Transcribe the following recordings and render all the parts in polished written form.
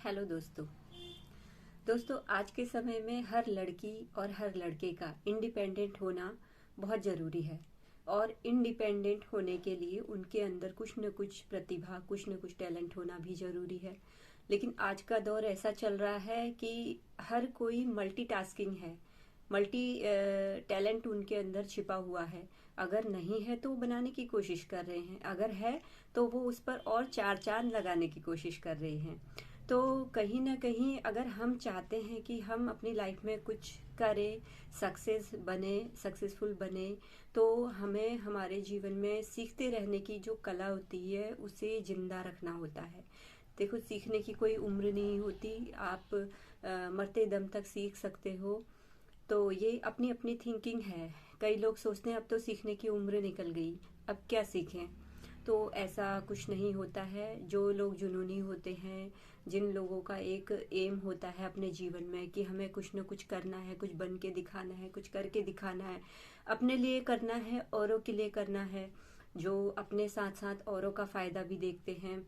Hello दोस्तों आज के समय में हर लड़की और हर लड़के का इंडिपेंडेंट होना बहुत ज़रूरी है। और इंडिपेंडेंट होने के लिए उनके अंदर कुछ न कुछ प्रतिभा, कुछ न कुछ टैलेंट होना भी ज़रूरी है। लेकिन आज का दौर ऐसा चल रहा है कि हर कोई मल्टीटास्किंग है, मल्टी टैलेंट उनके अंदर छिपा हुआ है। अगर नहीं है तो वो बनाने की कोशिश कर रहे हैं, अगर है तो वो उस पर और चार चांद लगाने की कोशिश कर रहे हैं। तो कहीं ना कहीं अगर हम चाहते हैं कि हम अपनी लाइफ में कुछ करें, सक्सेसफुल बने, तो हमें हमारे जीवन में सीखते रहने की जो कला होती है उसे जिंदा रखना होता है। देखो, सीखने की कोई उम्र नहीं होती, आप मरते दम तक सीख सकते हो। तो ये अपनी अपनी थिंकिंग है। कई लोग सोचते हैं अब तो सीखने की उम्र निकल गई, अब क्या सीखें। तो ऐसा कुछ नहीं होता है। जो लोग जुनूनी होते हैं, जिन लोगों का एक एम होता है अपने जीवन में कि हमें कुछ न कुछ करना है, कुछ बन के दिखाना है, कुछ करके दिखाना है, अपने लिए करना है, औरों के लिए करना है, जो अपने साथ साथ औरों का फायदा भी देखते हैं,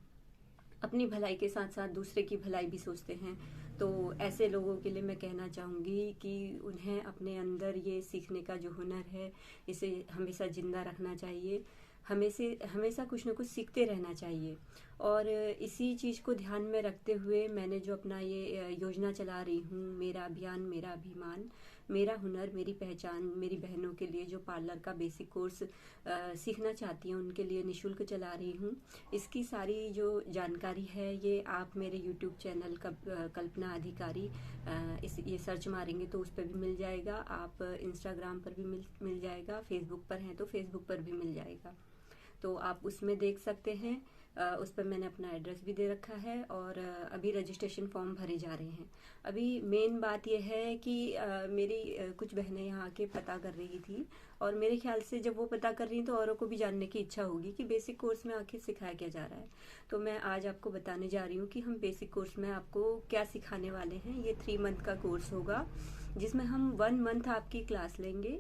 अपनी भलाई के साथ साथ दूसरे की भलाई भी सोचते हैं। तो ऐसे लोगों के लिए मैं कहना चाहूँगी कि उन्हें अपने अंदर ये सीखने का जो हुनर है, इसे हमेशा जिंदा रखना चाहिए। हमेशा हमेशा कुछ न कुछ सीखते रहना चाहिए। और इसी चीज़ को ध्यान में रखते हुए मैंने जो अपना ये योजना चला रही हूँ, मेरा अभियान मेरा अभिमान, मेरा हुनर मेरी पहचान, मेरी बहनों के लिए जो पार्लर का बेसिक कोर्स सीखना चाहती हैं उनके लिए निशुल्क चला रही हूँ। इसकी सारी जो जानकारी है ये आप मेरे यूट्यूब चैनल कल्पना अधिकारी, इस ये सर्च मारेंगे तो उस पर भी मिल जाएगा। आप इंस्टाग्राम पर भी मिल जाएगा, फेसबुक पर हैं तो फेसबुक पर भी मिल जाएगा। तो आप उसमें देख सकते हैं। उस पर मैंने अपना एड्रेस भी दे रखा है और अभी रजिस्ट्रेशन फॉर्म भरे जा रहे हैं। अभी मेन बात यह है कि मेरी कुछ बहनें यहाँ आके पता कर रही थी, और मेरे ख्याल से जब वो पता कर रही हैं तो औरों को भी जानने की इच्छा होगी कि बेसिक कोर्स में आखिर सिखाया क्या जा रहा है। तो मैं आज आपको बताने जा रही हूँ कि हम बेसिक कोर्स में आपको क्या सिखाने वाले हैं। ये 3 मंथ का कोर्स होगा, जिसमें हम 1 मंथ आपकी क्लास लेंगे,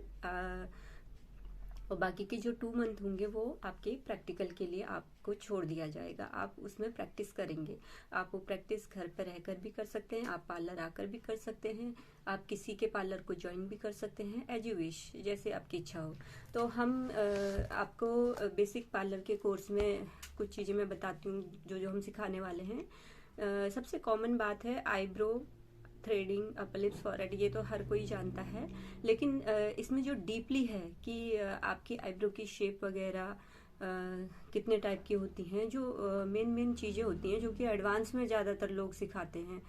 और बाकी के जो 2 मंथ होंगे वो आपके प्रैक्टिकल के लिए आपको छोड़ दिया जाएगा। आप उसमें प्रैक्टिस करेंगे। आप वो प्रैक्टिस घर पर रहकर भी कर सकते हैं, आप पार्लर आकर भी कर सकते हैं, आप किसी के पार्लर को ज्वाइन भी कर सकते हैं, एज यू विश, जैसे आपकी इच्छा हो। तो हम आपको बेसिक पार्लर के कोर्स में कुछ चीज़ें मैं बताती हूँ जो जो हम सिखाने वाले हैं। सबसे कॉमन बात है eyebrow threading, upper lips, forehead, ये तो हर कोई जानता है। लेकिन इसमें जो डीपली है कि आपकी आईब्रो की शेप वगैरह कितने टाइप की होती हैं, जो मेन मेन चीज़ें होती हैं जो कि एडवांस में ज़्यादातर लोग सिखाते हैं,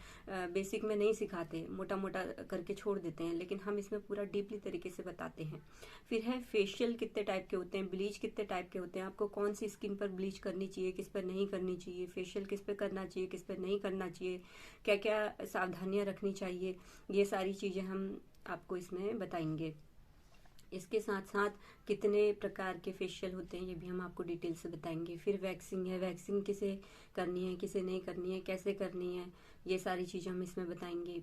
बेसिक में नहीं सिखाते, मोटा मोटा करके छोड़ देते हैं। लेकिन हम इसमें पूरा डीपली तरीके से बताते हैं। फिर है फेशियल कितने टाइप के होते हैं, ब्लीच कितने टाइप के होते हैं, आपको कौन सी स्किन पर ब्लीच करनी चाहिए, किस पर नहीं करनी चाहिए, फेशियल किस पर करना चाहिए, किस पर नहीं करना चाहिए, क्या क्या सावधानियां रखनी चाहिए, ये सारी चीज़ें हम आपको इसमें बताएंगे। इसके साथ साथ कितने प्रकार के फेशियल होते हैं ये भी हम आपको डिटेल से बताएंगे। फिर वैक्सिंग है, वैक्सिंग किसे करनी है, किसे नहीं करनी है, कैसे करनी है, ये सारी चीज़ें हम इसमें बताएंगे।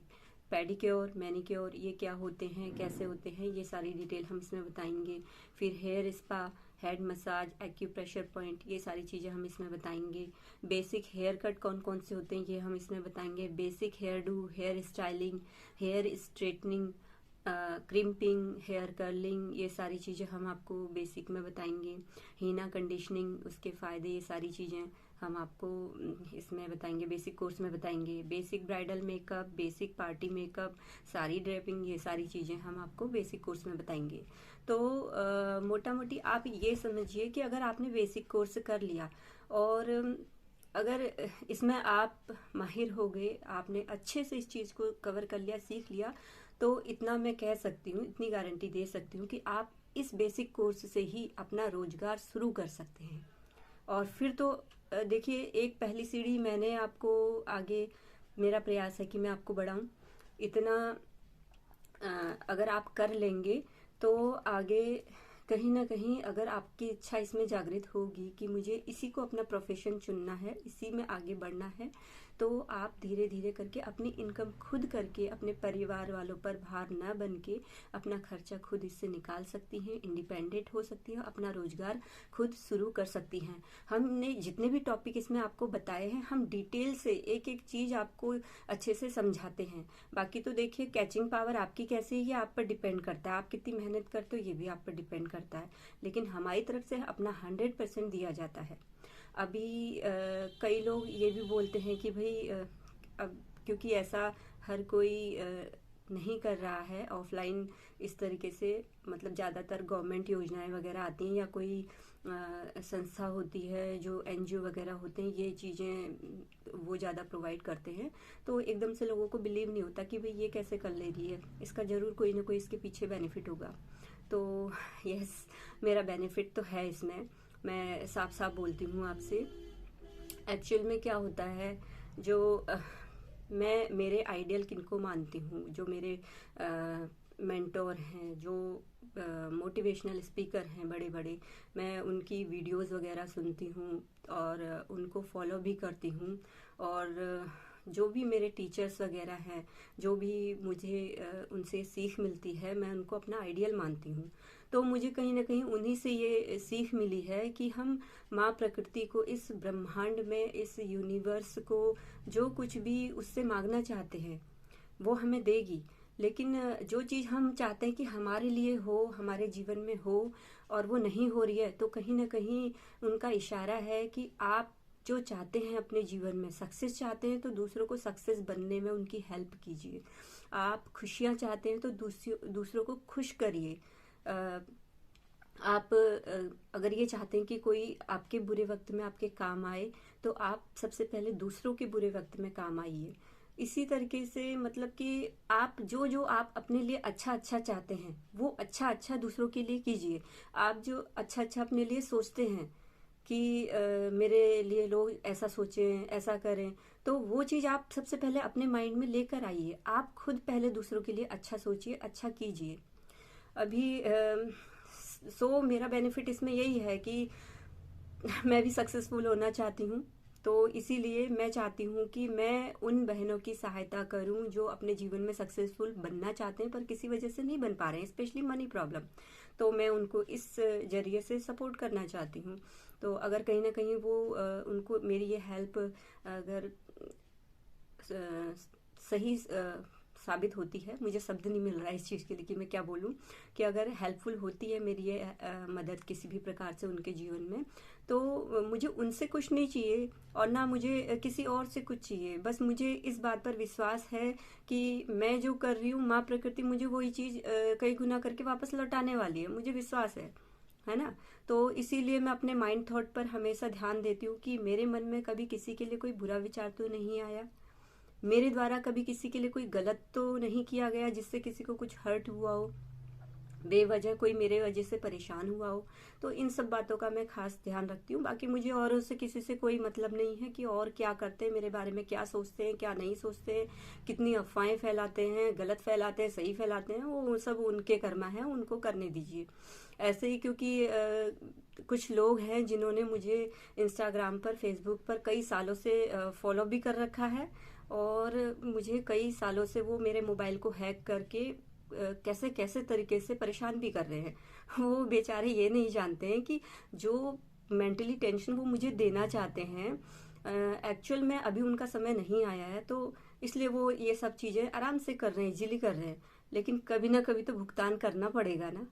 पेडिक्योर, मैनिक्योर, ये क्या होते हैं, कैसे होते हैं, ये सारी डिटेल हम इसमें बताएंगे। फिर hair spa, head massage, acupressure point, ये सारी चीज़ें हम इसमें बताएंगे। बेसिक हेयर कट कौन कौन से होते हैं ये हम इसमें बताएंगे। Basic hair do, hair styling, hair straightening, crimping, hair curling, ये सारी चीज़ें हम आपको बेसिक में बताएंगे। हीना कंडीशनिंग, उसके फ़ायदे, ये सारी चीज़ें हम आपको इसमें बताएंगे, बेसिक कोर्स में बताएंगे। Basic bridal makeup, basic party makeup, sari draping, ये सारी चीज़ें हम आपको बेसिक कोर्स में बताएंगे। तो मोटा मोटी आप ये समझिए कि अगर आपने बेसिक कोर्स कर लिया और अगर इसमें आप माहिर हो गए, आपने अच्छे से इस चीज़ को कवर कर लिया, सीख लिया, तो इतना मैं कह सकती हूँ, इतनी गारंटी दे सकती हूँ कि आप इस बेसिक कोर्स से ही अपना रोजगार शुरू कर सकते हैं। और फिर तो देखिए, एक पहली सीढ़ी मैंने आपको आगे, मेरा प्रयास है कि मैं आपको बढ़ाऊं। इतना अगर आप कर लेंगे तो आगे कहीं ना कहीं अगर आपकी इच्छा इसमें जागृत होगी कि मुझे इसी को अपना प्रोफेशन चुनना है, इसी में आगे बढ़ना है, तो आप धीरे धीरे करके अपनी इनकम खुद करके अपने परिवार वालों पर भार न बन के अपना खर्चा खुद इससे निकाल सकती हैं, इंडिपेंडेंट हो सकती हैं, अपना रोजगार खुद शुरू कर सकती हैं। हमने जितने भी टॉपिक इसमें आपको बताए हैं, हम डिटेल से एक एक चीज आपको अच्छे से समझाते हैं। बाकी तो देखिए, कैचिंग पावर आपकी कैसी है ये आप पर डिपेंड करता है, आप कितनी मेहनत करते हो ये भी आप पर डिपेंड करता है, लेकिन हमारी तरफ से अपना 100% दिया जाता है। अभी कई लोग ये भी बोलते हैं कि भाई अब क्योंकि ऐसा हर कोई नहीं कर रहा है ऑफलाइन इस तरीके से, मतलब ज़्यादातर गवर्नमेंट योजनाएं वगैरह आती हैं या कोई संस्था होती है जो एनजीओ वगैरह होते हैं, ये चीज़ें वो ज़्यादा प्रोवाइड करते हैं, तो एकदम से लोगों को बिलीव नहीं होता कि भाई ये कैसे कर ले रही है, इसका ज़रूर कोई ना कोई इसके पीछे बेनिफिट होगा। तो यस, मेरा बेनिफिट तो है इसमें, मैं साफ साफ बोलती हूँ आपसे। एक्चुअल में क्या होता है, जो मैं मेरे आइडियल किनको मानती हूँ, जो मेरे मेंटोर हैं, जो मोटिवेशनल स्पीकर हैं बड़े बड़े, मैं उनकी वीडियोस वगैरह सुनती हूँ और उनको फॉलो भी करती हूँ। और जो भी मेरे टीचर्स वगैरह हैं, जो भी मुझे उनसे सीख मिलती है, मैं उनको अपना आइडियल मानती हूँ। तो मुझे कहीं ना कहीं उन्हीं से ये सीख मिली है कि हम माँ प्रकृति को, इस ब्रह्मांड में, इस यूनिवर्स को जो कुछ भी उससे मांगना चाहते हैं वो हमें देगी। लेकिन जो चीज़ हम चाहते हैं कि हमारे लिए हो, हमारे जीवन में हो, और वो नहीं हो रही है, तो कहीं ना कहीं उनका इशारा है कि आप जो चाहते हैं अपने जीवन में, सक्सेस चाहते हैं, तो दूसरों को सक्सेस बनने में उनकी हेल्प कीजिए। आप खुशियाँ चाहते हैं तो दूसरों को खुश करिए। आप अगर ये चाहते हैं कि कोई आपके बुरे वक्त में आपके काम आए, तो आप सबसे पहले दूसरों के बुरे वक्त में काम आइए। इसी तरीके से मतलब कि आप जो आप अपने लिए अच्छा अच्छा चाहते हैं, वो अच्छा अच्छा दूसरों के लिए कीजिए। आप जो अच्छा अच्छा अपने लिए सोचते हैं कि मेरे लिए लोग ऐसा सोचें, ऐसा करें, तो वो चीज़ आप सबसे पहले अपने माइंड में लेकर आइए। आप खुद पहले दूसरों के लिए अच्छा सोचिए, अच्छा कीजिए। अभी मेरा बेनिफिट इसमें यही है कि मैं भी सक्सेसफुल होना चाहती हूँ, तो इसीलिए मैं चाहती हूँ कि मैं उन बहनों की सहायता करूँ जो अपने जीवन में सक्सेसफुल बनना चाहते हैं पर किसी वजह से नहीं बन पा रहे हैं, स्पेशली मनी प्रॉब्लम। तो मैं उनको इस जरिए से सपोर्ट करना चाहती हूँ। तो अगर कहीं ना कहीं वो उनको मेरी ये हेल्प अगर सही साबित होती है, मुझे शब्द नहीं मिल रहा है इस चीज़ के लिए कि मैं क्या बोलूं, कि अगर हेल्पफुल होती है मेरी ये मदद किसी भी प्रकार से उनके जीवन में, तो मुझे उनसे कुछ नहीं चाहिए और ना मुझे किसी और से कुछ चाहिए। बस मुझे इस बात पर विश्वास है कि मैं जो कर रही हूँ, माँ प्रकृति मुझे वही चीज़ कई गुना करके वापस लौटाने वाली है, मुझे विश्वास है ना। तो इसीलिए मैं अपने माइंड थॉट पर हमेशा ध्यान देती हूँ कि मेरे मन में कभी किसी के लिए कोई बुरा विचार तो नहीं आया, मेरे द्वारा कभी किसी के लिए कोई गलत तो नहीं किया गया जिससे किसी को कुछ हर्ट हुआ हो, बेवजह कोई मेरे वजह से परेशान हुआ हो। तो इन सब बातों का मैं खास ध्यान रखती हूँ। बाकी मुझे औरों से किसी से कोई मतलब नहीं है कि और क्या करते हैं, मेरे बारे में क्या सोचते हैं, क्या नहीं सोचते हैं, कितनी अफवाहें फैलाते हैं, गलत फैलाते हैं, सही फैलाते हैं, वो सब उनके कर्मा है, उनको करने दीजिए। ऐसे ही क्योंकि कुछ लोग हैं जिन्होंने मुझे इंस्टाग्राम पर, फेसबुक पर कई सालों से फॉलो भी कर रखा है, और मुझे कई सालों से वो मेरे मोबाइल को हैक करके कैसे कैसे तरीके से परेशान भी कर रहे हैं। वो बेचारे ये नहीं जानते हैं कि जो मेंटली टेंशन वो मुझे देना चाहते हैं, एक्चुअल में अभी उनका समय नहीं आया है, तो इसलिए वो ये सब चीज़ें आराम से कर रहे हैं, इजीली कर रहे हैं। लेकिन कभी ना कभी तो भुगतान करना पड़ेगा ना,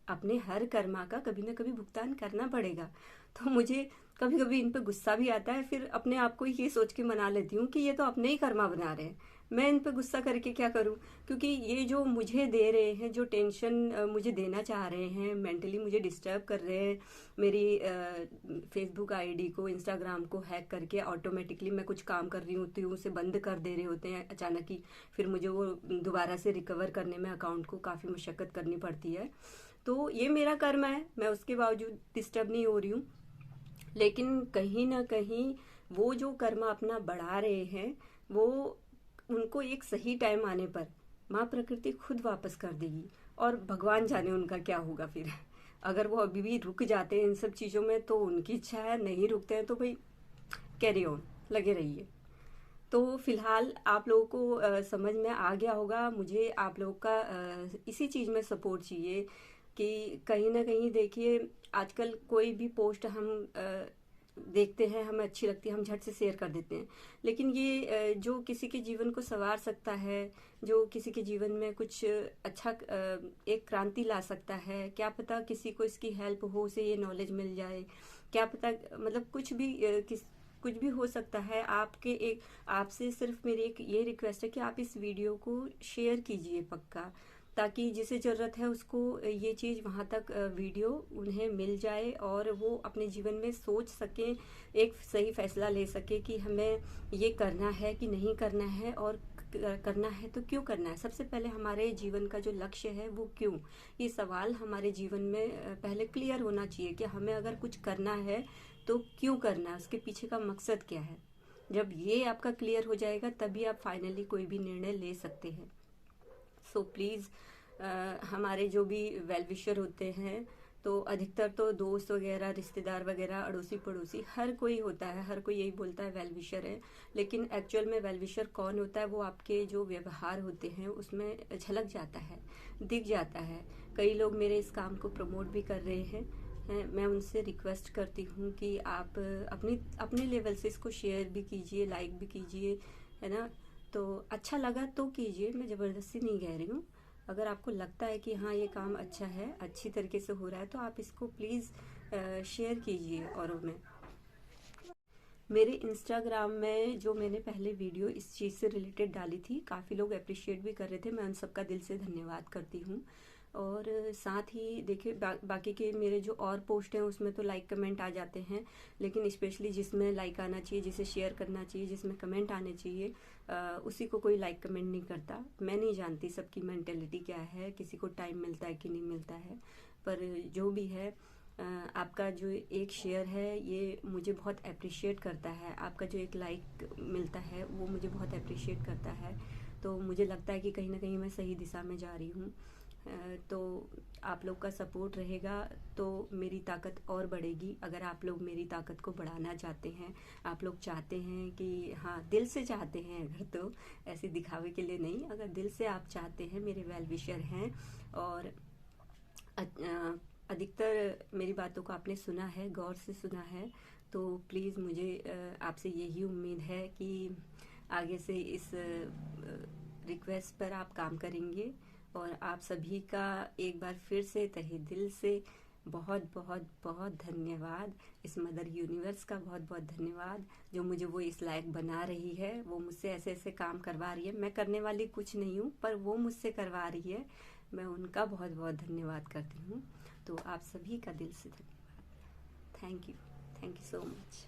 अपने हर कर्मा का कभी ना कभी भुगतान करना पड़ेगा। तो मुझे कभी कभी इन पे गुस्सा भी आता है, फिर अपने आप को ये सोच के मना लेती हूँ कि ये तो अपने ही कर्मा बना रहे हैं, मैं इन पे गुस्सा करके क्या करूँ। क्योंकि ये जो मुझे दे रहे हैं, जो टेंशन मुझे देना चाह रहे हैं, मेंटली मुझे डिस्टर्ब कर रहे हैं, मेरी फेसबुक आईडी को, इंस्टाग्राम को हैक करके ऑटोमेटिकली मैं कुछ काम कर रही होती हूँ उसे बंद कर दे रहे होते हैं अचानक ही, फिर मुझे वो दोबारा से रिकवर करने में अकाउंट को काफ़ी मशक्क़त करनी पड़ती है। तो ये मेरा कर्म है, मैं उसके बावजूद डिस्टर्ब नहीं हो रही हूँ। लेकिन कहीं ना कहीं वो जो कर्म अपना बढ़ा रहे हैं, वो उनको एक सही टाइम आने पर माँ प्रकृति खुद वापस कर देगी, और भगवान जाने उनका क्या होगा फिर। अगर वो अभी भी रुक जाते हैं इन सब चीज़ों में तो उनकी इच्छा है, नहीं रुकते हैं तो भाई कैरी ऑन, लगे रहिए। तो फिलहाल आप लोगों को समझ में आ गया होगा। मुझे आप लोगों का इसी चीज़ में सपोर्ट चाहिए कि कहीं ना कहीं देखिए, आजकल कोई भी पोस्ट हम देखते हैं, हमें अच्छी लगती है, हम झट से शेयर कर देते हैं। लेकिन ये जो किसी के जीवन को संवार सकता है, जो किसी के जीवन में कुछ अच्छा एक क्रांति ला सकता है, क्या पता किसी को इसकी हेल्प हो, उसे ये नॉलेज मिल जाए, क्या पता, मतलब कुछ भी कुछ भी हो सकता है। आपसे सिर्फ मेरी एक ये रिक्वेस्ट है कि आप इस वीडियो को शेयर कीजिए पक्का, ताकि जिसे ज़रूरत है उसको ये चीज़ वहाँ तक वीडियो उन्हें मिल जाए और वो अपने जीवन में सोच सकें, एक सही फैसला ले सके कि हमें ये करना है कि नहीं करना है, और करना है तो क्यों करना है। सबसे पहले हमारे जीवन का जो लक्ष्य है वो क्यों, ये सवाल हमारे जीवन में पहले क्लियर होना चाहिए कि हमें अगर कुछ करना है तो क्यों करना है, उसके पीछे का मकसद क्या है। जब ये आपका क्लियर हो जाएगा तभी आप फाइनली कोई भी निर्णय ले सकते हैं। सो प्लीज़, हमारे जो भी वेल विशर होते हैं, तो अधिकतर तो दोस्त वगैरह, रिश्तेदार वगैरह, अड़ोसी पड़ोसी, हर कोई होता है, हर कोई यही बोलता है वेल विशर है। लेकिन एक्चुअल में वेल विशर कौन होता है, वो आपके जो व्यवहार होते हैं उसमें झलक जाता है, दिख जाता है। कई लोग मेरे इस काम को प्रमोट भी कर रहे हैं। मैं उनसे रिक्वेस्ट करती हूँ कि आप अपने लेवल से इसको शेयर भी कीजिए, लाइक भी कीजिए, है ना। तो अच्छा लगा तो कीजिए, मैं ज़बरदस्ती नहीं कह रही हूँ। अगर आपको लगता है कि हाँ ये काम अच्छा है, अच्छी तरीके से हो रहा है, तो आप इसको प्लीज़ शेयर कीजिए औरों में। मेरे इंस्टाग्राम में जो मैंने पहले वीडियो इस चीज़ से रिलेटेड डाली थी, काफ़ी लोग अप्रिशिएट भी कर रहे थे, मैं उन सबका दिल से धन्यवाद करती हूँ। और साथ ही देखिए, बाकी के मेरे जो और पोस्ट हैं उसमें तो लाइक कमेंट आ जाते हैं, लेकिन स्पेशली जिसमें लाइक आना चाहिए, जिसे शेयर करना चाहिए, जिसमें कमेंट आने चाहिए, उसी को कोई लाइक कमेंट नहीं करता। मैं नहीं जानती सबकी मेंटेलिटी क्या है, किसी को टाइम मिलता है कि नहीं मिलता है, पर जो भी है, आपका जो एक शेयर है ये मुझे बहुत अप्रिशिएट करता है, आपका जो एक लाइक मिलता है वो मुझे बहुत अप्रिशिएट करता है। तो मुझे लगता है कि कहीं ना कहीं मैं सही दिशा में जा रही हूँ। तो आप लोग का सपोर्ट रहेगा तो मेरी ताकत और बढ़ेगी। अगर आप लोग मेरी ताकत को बढ़ाना चाहते हैं, आप लोग चाहते हैं कि हाँ दिल से चाहते हैं, अगर तो ऐसे दिखावे के लिए नहीं, अगर दिल से आप चाहते हैं, मेरे वेल विशर हैं और अधिकतर मेरी बातों को आपने सुना है, गौर से सुना है, तो प्लीज़ मुझे आपसे यही उम्मीद है कि आगे से इस रिक्वेस्ट पर आप काम करेंगे। और आप सभी का एक बार फिर से तहे दिल से बहुत बहुत बहुत धन्यवाद। इस मदर यूनिवर्स का बहुत बहुत धन्यवाद, जो मुझे वो इस लायक बना रही है, वो मुझसे ऐसे ऐसे काम करवा रही है। मैं करने वाली कुछ नहीं हूँ, पर वो मुझसे करवा रही है, मैं उनका बहुत बहुत धन्यवाद करती हूँ। तो आप सभी का दिल से धन्यवाद। Thank you so much.